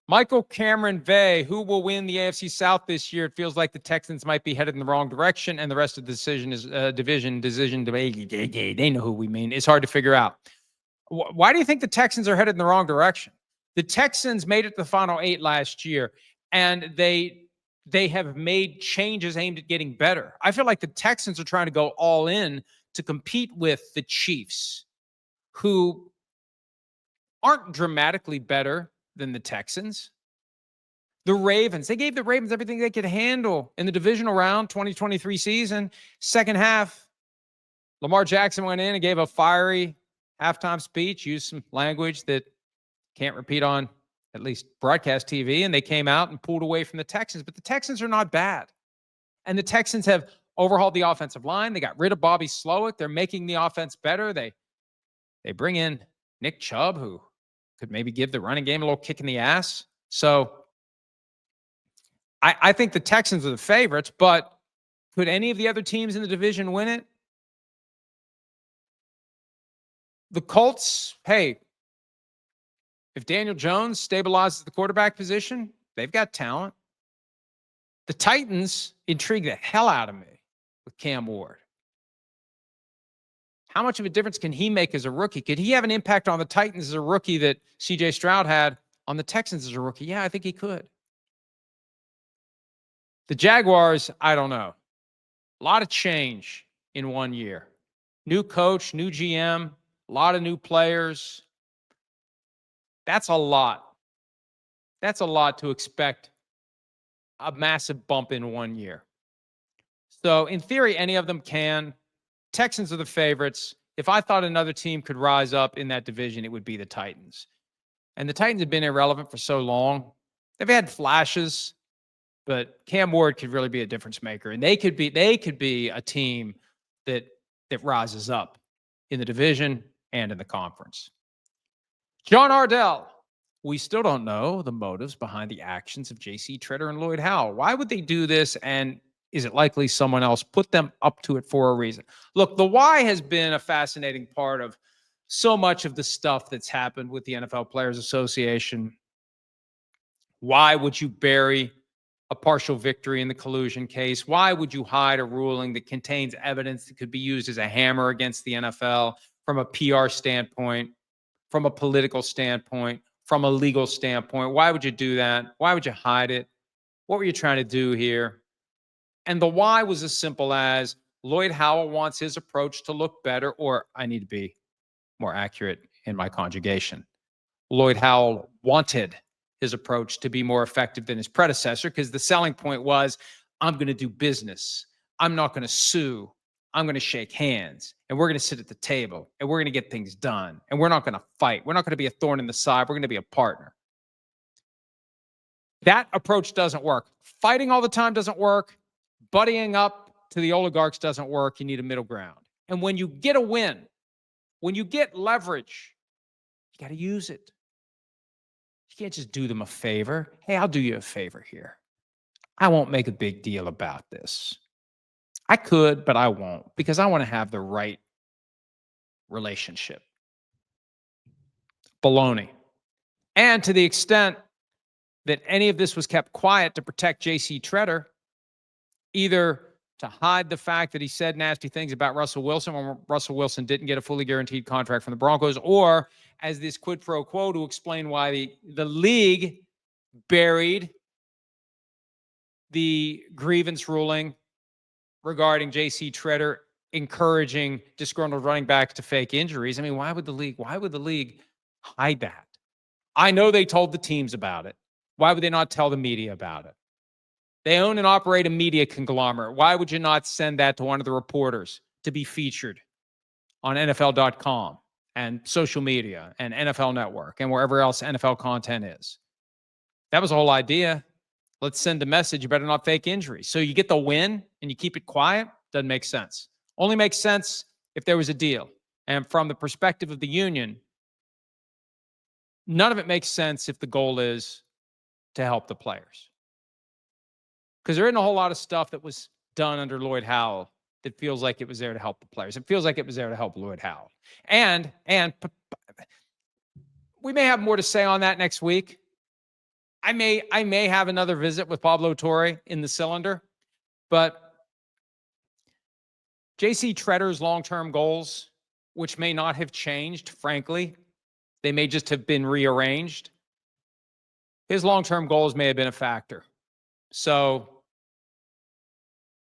Michael Cameron Vey, who will win the AFC South this year? It feels like the Texans might be headed in the wrong direction, and the rest of the division, they know who we mean. It's hard to figure out. Why do you think the Texans are headed in the wrong direction? The Texans made it to the final 8 last year, and they have made changes aimed at getting better. I feel like the Texans are trying to go all in to compete with the Chiefs, who aren't dramatically better than the Texans. The Ravens, they gave the Ravens everything they could handle in the divisional round 2023 season. Second half, Lamar Jackson went in and gave a fiery halftime speech, used some language that can't repeat on at least broadcast TV, and they came out and pulled away from the Texans. But the Texans are not bad. And the Texans have overhauled the offensive line. They got rid of Bobby Slowick. They're making the offense better. They bring in Nick Chubb, who could maybe give the running game a little kick in the ass. So I think the Texans are the favorites, but could any of the other teams in the division win it? The Colts, hey, if Daniel Jones stabilizes the quarterback position, they've got talent. The Titans intrigue the hell out of me with Cam Ward. How much of a difference can he make as a rookie? Could he have an impact on the Titans as a rookie that C.J. Stroud had on the Texans as a rookie? Yeah, I think he could. The Jaguars, I don't know. A lot of change in 1 year. New coach, new GM, a lot of new players. That's a lot. That's a lot to expect a massive bump in 1 year. So in theory, any of them can. Texans are the favorites. If I thought another team could rise up in that division, it would be the Titans. And the Titans have been irrelevant for so long. They've had flashes, but Cam Ward could really be a difference maker. And they could be a team that rises up in the division and in the conference. John Ardell. We still don't know the motives behind the actions of J.C. Tretter and Lloyd Howell. Why would they do this? And is it likely someone else put them up to it for a reason? Look, the why has been a fascinating part of so much of the stuff that's happened with the NFL Players Association. Why would you bury a partial victory in the collusion case? Why would you hide a ruling that contains evidence that could be used as a hammer against the NFL from a PR standpoint, from a political standpoint, from a legal standpoint? Why would you do that? Why would you hide it? What were you trying to do here? And the why was as simple as Lloyd Howell wants his approach to look better, or I need to be more accurate in my conjugation. Lloyd Howell wanted his approach to be more effective than his predecessor because the selling point was, I'm going to do business. I'm not going to sue. I'm going to shake hands, and we're going to sit at the table, and we're going to get things done, and we're not going to fight. We're not going to be a thorn in the side. We're going to be a partner. That approach doesn't work. Fighting all the time doesn't work. Buddying up to the oligarchs doesn't work. You need a middle ground. And when you get a win, when you get leverage, you got to use it. You can't just do them a favor. Hey, I'll do you a favor here. I won't make a big deal about this. I could, but I won't, because I want to have the right relationship. Baloney. And to the extent that any of this was kept quiet to protect J.C. Tretter, either to hide the fact that he said nasty things about Russell Wilson when Russell Wilson didn't get a fully guaranteed contract from the Broncos, or as this quid pro quo to explain why the league buried the grievance ruling regarding J.C. Tretter encouraging disgruntled running backs to fake injuries. I mean, why would the league hide that? I know they told the teams about it. Why would they not tell the media about it? They own and operate a media conglomerate. Why would you not send that to one of the reporters to be featured on NFL.com and social media and NFL Network and wherever else NFL content is? That was the whole idea. Let's send a message. You better not fake injuries. So you get the win and you keep it quiet. Doesn't make sense. Only makes sense if there was a deal. And from the perspective of the union, none of it makes sense if the goal is to help the players. Because there isn't a whole lot of stuff that was done under Lloyd Howell that feels like it was there to help the players. It feels like it was there to help Lloyd Howell. And we may have more to say on that next week. I may have another visit with Pablo Torre in the cylinder, but JC Tretter's long-term goals, which may not have changed, frankly, they may just have been rearranged. His long-term goals may have been a factor. So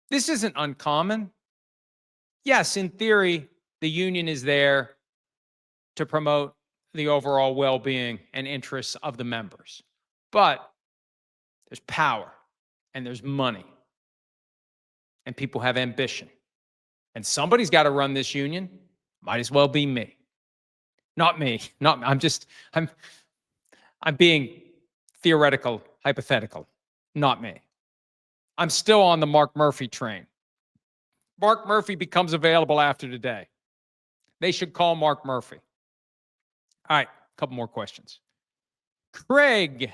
this isn't uncommon. Yes, in theory, the union is there to promote the overall well-being and interests of the members. But there's power and there's money and people have ambition. And somebody's got to run this union. Might as well be me. Not me. I'm being theoretical, hypothetical. Not me. I'm still on the Mark Murphy train. Mark Murphy becomes available after today. They should call Mark Murphy. All right, a couple more questions. Craig,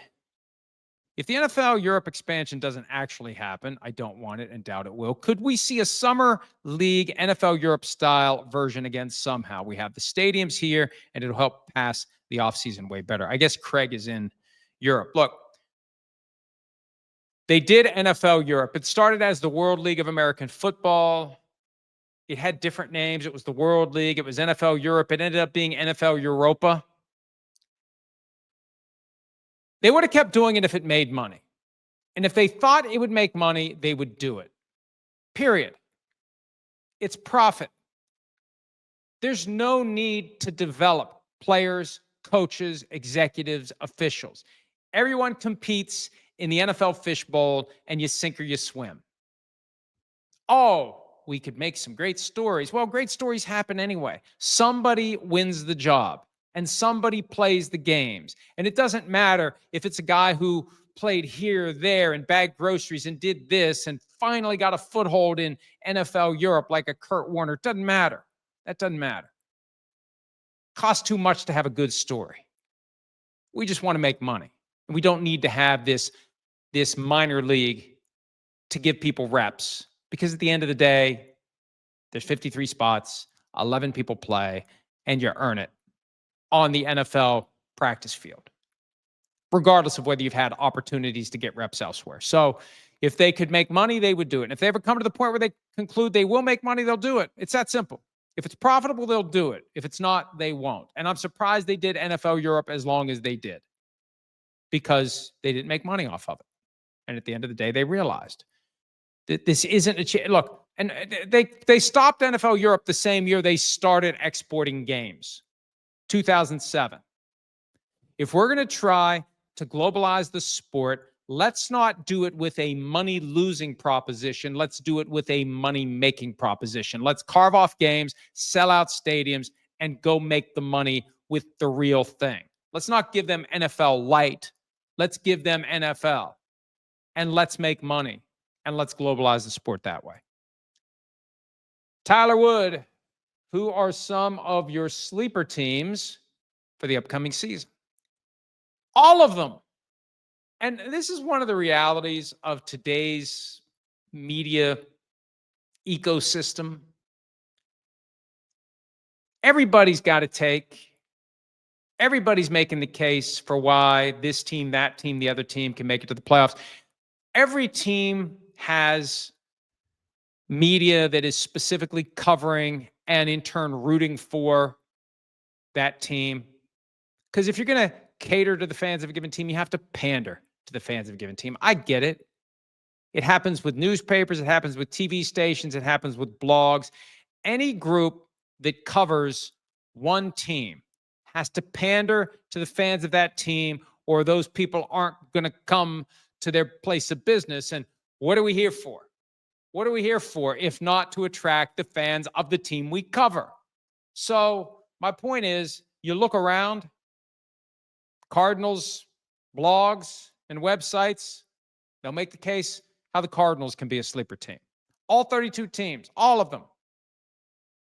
if the NFL Europe expansion doesn't actually happen, I don't want it and doubt it will, could we see a summer league NFL Europe style version again somehow? We have the stadiums here and it'll help pass the offseason way better. I guess Craig is in Europe. Look, they did NFL Europe. It started as the World League of American Football. It had different names. It was the World League. It was NFL Europe. It ended up being NFL Europa. They would have kept doing it if it made money. And if they thought it would make money, they would do it. Period. It's profit. There's no need to develop players, coaches, executives, officials. Everyone competes in the NFL fishbowl, and you sink or you swim. Oh, we could make some great stories. Well, great stories happen anyway. Somebody wins the job. And somebody plays the games. And it doesn't matter if it's a guy who played here, there, and bagged groceries and did this and finally got a foothold in NFL Europe like a Kurt Warner. It doesn't matter. That doesn't matter. Costs too much to have a good story. We just want to make money. And we don't need to have this minor league to give people reps. Because at the end of the day, there's 53 spots, 11 people play, and you earn it on the NFL practice field, regardless of whether you've had opportunities to get reps elsewhere. So if they could make money, they would do it. And if they ever come to the point where they conclude they will make money, they'll do it. It's that simple. If it's profitable, they'll do it. If it's not, they won't. And I'm surprised they did NFL Europe as long as they did, because they didn't make money off of it. And at the end of the day, they realized that this isn't a look, and they stopped NFL Europe the same year they started exporting games. 2007. If we're going to try to globalize the sport, let's not do it with a money-losing proposition. Let's do it with a money-making proposition. Let's carve off games, sell out stadiums, and go make the money with the real thing. Let's not give them NFL light. Let's give them NFL. And let's make money. And let's globalize the sport that way. Tyler Wood, who are some of your sleeper teams for the upcoming season? All of them. And this is one of the realities of today's media ecosystem. Everybody's got to take. Everybody's making the case for why this team, that team, the other team can make it to the playoffs. Every team has media that is specifically covering and in turn rooting for that team. Because if you're going to cater to the fans of a given team, you have to pander to the fans of a given team. I get it. It happens with newspapers. It happens with TV stations. It happens with blogs. Any group that covers one team has to pander to the fans of that team, or those people aren't going to come to their place of business. And what are we here for? What are we here for if not to attract the fans of the team we cover? So my point is, you look around, Cardinals blogs and websites, they'll make the case how the Cardinals can be a sleeper team. All 32 teams, all of them.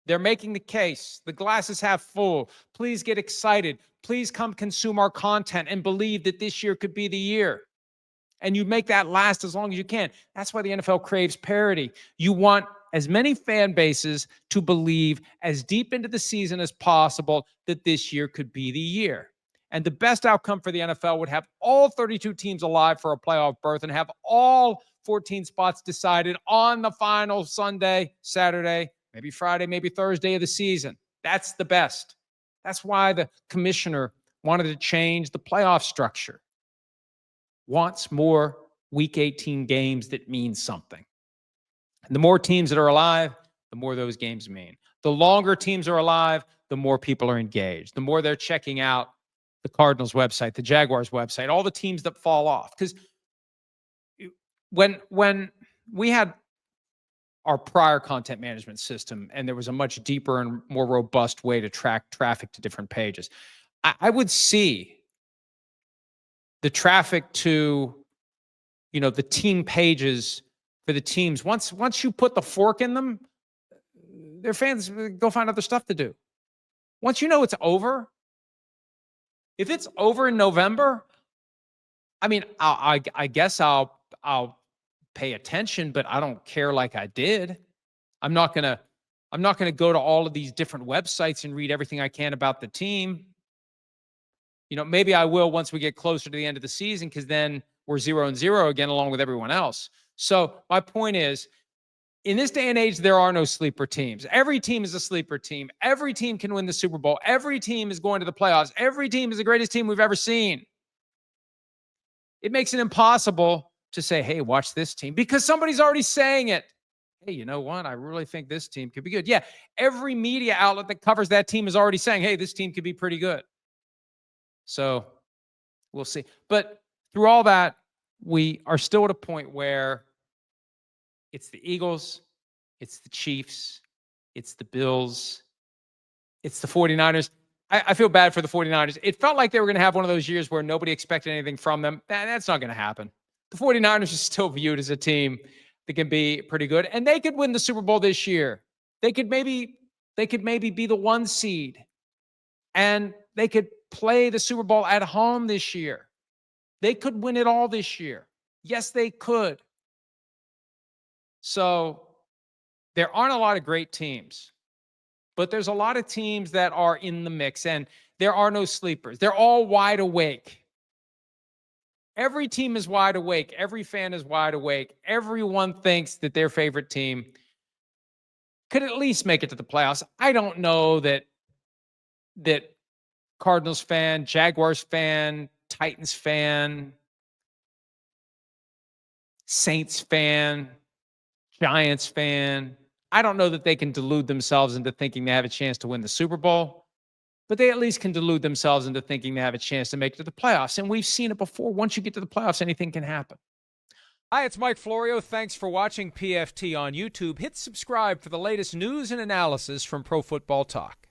They're making the case. The glass is half full. Please get excited. Please come consume our content and believe that this year could be the year. And you make that last as long as you can. That's why the NFL craves parity. You want as many fan bases to believe as deep into the season as possible that this year could be the year. And the best outcome for the NFL would have all 32 teams alive for a playoff berth and have all 14 spots decided on the final Sunday, Saturday, maybe Friday, maybe Thursday of the season. That's the best. That's why the commissioner wanted to change the playoff structure. Wants more Week 18 games that mean something. And the more teams that are alive, the more those games mean. The longer teams are alive, the more people are engaged. The more they're checking out the Cardinals website, the Jaguars website, all the teams that fall off. Because when we had our prior content management system and there was a much deeper and more robust way to track traffic to different pages, I would see the traffic to, the team pages for the teams. Once you put the fork in them, their fans go find other stuff to do. Once you know it's over, if it's over in November, I mean, I guess I'll pay attention, but I don't care like I did. I'm not gonna go to all of these different websites and read everything I can about the team. Maybe I will once we get closer to the end of the season, because then we're 0-0 again, along with everyone else. So my point is, in this day and age, there are no sleeper teams. Every team is a sleeper team. Every team can win the Super Bowl. Every team is going to the playoffs. Every team is the greatest team we've ever seen. It makes it impossible to say, hey, watch this team, because somebody's already saying it. Hey, you know what? I really think this team could be good. Yeah, every media outlet that covers that team is already saying, hey, this team could be pretty good. So we'll see. But through all that, we are still at a point where it's the Eagles, it's the Chiefs, it's the Bills, it's the 49ers. I feel bad for the 49ers. It felt like they were going to have one of those years where nobody expected anything from them. That's not going to happen. The 49ers are still viewed as a team that can be pretty good, and they could win the Super Bowl this year. They could maybe be the 1 seed, and they could play the Super Bowl at home this year. They could win it all this year. Yes, they could. So there aren't a lot of great teams, but there's a lot of teams that are in the mix, and there are no sleepers. They're all wide awake. Every team is wide awake. Every fan is wide awake. Everyone thinks that their favorite team could at least make it to the playoffs. I don't know that Cardinals fan, Jaguars fan, Titans fan, Saints fan, Giants fan, I don't know that they can delude themselves into thinking they have a chance to win the Super Bowl, but they at least can delude themselves into thinking they have a chance to make it to the playoffs. And we've seen it before. Once you get to the playoffs, anything can happen. Hi, it's Mike Florio. Thanks for watching PFT on YouTube. Hit subscribe for the latest news and analysis from Pro Football Talk.